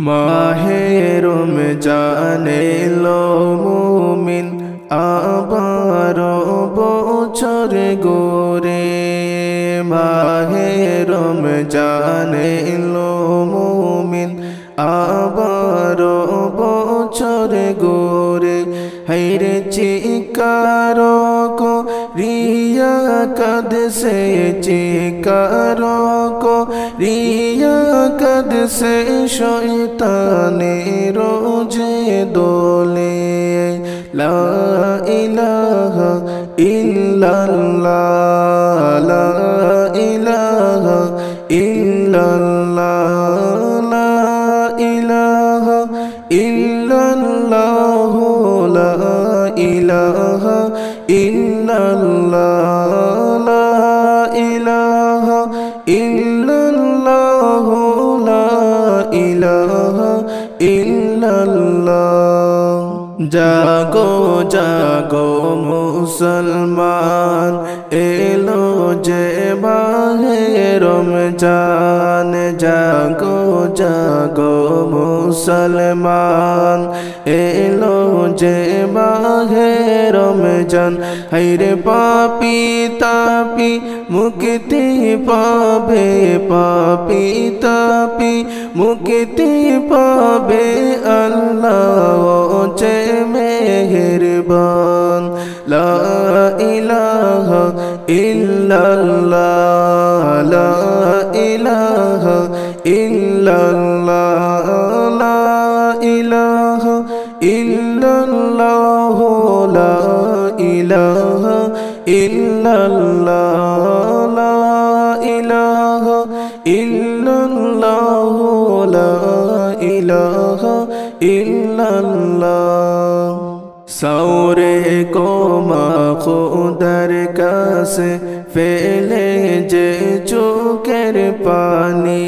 মাহে রমজানে এলো মুমিন আবারো বছর গোরে। মাহে রমজানে এলো মুমিন আবারো বছর গোরে। হায়রে চিকারো কো রিয়া কদ সে চিকারো কো রিয়া কদ সে শয়তানে রোজে দোলে। লা ইলাহা ইল্লাল্লাহ লা ইলাহা ইল্লাল্লাহ লা ইলাহা ইল্লাল্লাহ লা ইলাহা ইল্লাল্লাহ লা ইলাহা ইল্লাল্লাহ লা ইলাহা ইল্লাল্লাহ। জাগো জাগো মুসলমান এলো যে মাহে রমজান। জাগো জাগো মুসলমান এলো যে মাহে রমজান। হায়রে পাপী তাপী মুক্তি পাবে, পাপী তাপী মুক্তি পাবে। আল্লাহ যে মেহেরবান। লা ইলাহা ইল্লাল্লাহ লা ইলাহা ইল্লাল্লাহ লা ইলাহা ইল্লাল্লাহ লা ইলাহা ইল্লাল্লাহ লা ইলাহা ইল্লাল্লাহ লা ইলাহা ইল্লাল্লাহ। সৌরে কোমা খুদার কাছে ফেলে যে চোখের পানি।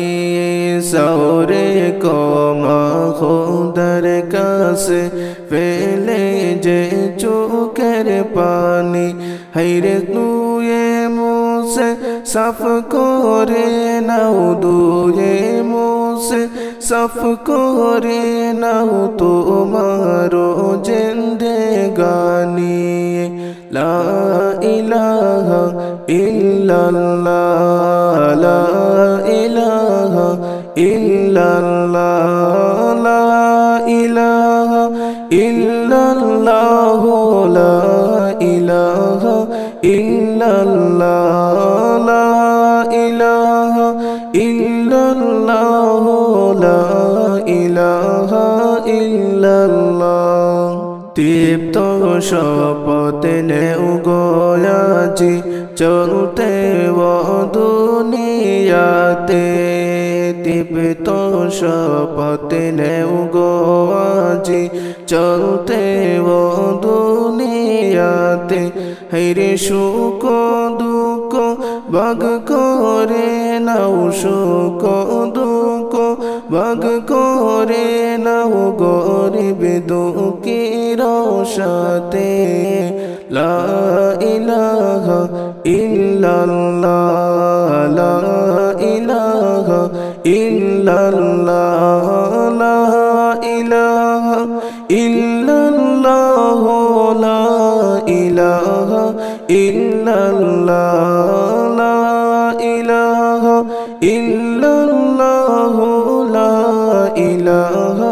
সৌরে কোমা খুদার কাছে ফেলে যে চোখের পানি। হায়রে দুয়ে মুছে সাফ করে নাও, দুয়ে মুছে সাফ করে নাও তোমারো জিন্দেগানি। লা ইলাহা ইল্লাল্লাহ লা ইলাহা ইল্লাল্লাহ লা ইলাহা ইল্লাল্লাহ লা ইলাহা ইল্লাল্লাহ লা ইলাহা ইল্লাল্লাহ লা ইলাহা ইল্লাল্লাহ। তৃপ্ত শপথ নেও গোয়াজি চলতে ও দুনিয়াতে। তৃপ্ত শপথ নেও গোয়াজি চলতে ও দুনিয়াতে। হায়রে সুখ দুঃখ ভাগ করে নাও, সুখ দুঃখ ভাগ করে নাও গরিব দুঃখীর সাথে। লা ইলাহা ইল্লাল্লাহ লা ইলাহা ইল্লাল্লাহ লা ইলাহা ইল্লাল্লাহ লা ইলাহা ইল্লাল্লাহ লা ইলাহা ইল্লাল্লাহ লা ইলাহা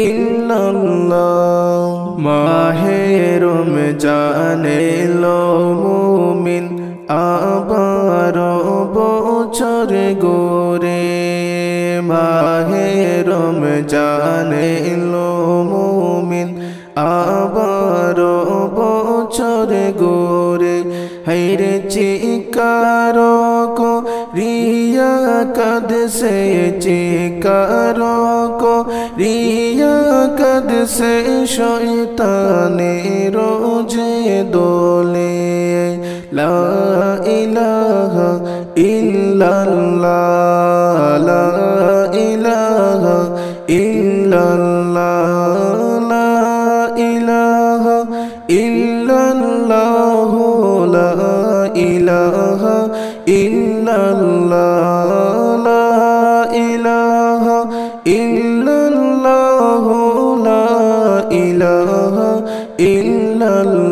ইল্লাল্লাহ। মাহে রমজানে এলো মুমিন আবারো বছর গোরে। মাহে রমজানে এলো মুমিন আবারো বছর গোরে। হায়রে চিকারো কো রিয়া কদ সে চিকারো কো রিয়া কদ সে শয়তানে রোজে দোলে। লা ইলাহা ইল্লাল্লাহ লা ইলাহা ইল্লাল্লাহ লা ইলাহা ইল্লাল্লাহ লা ইলাহা ইল্লাল্লাহ লা ইলাহা ইল্লাল্লাহ ইলাহা ইল্লাল্লাহ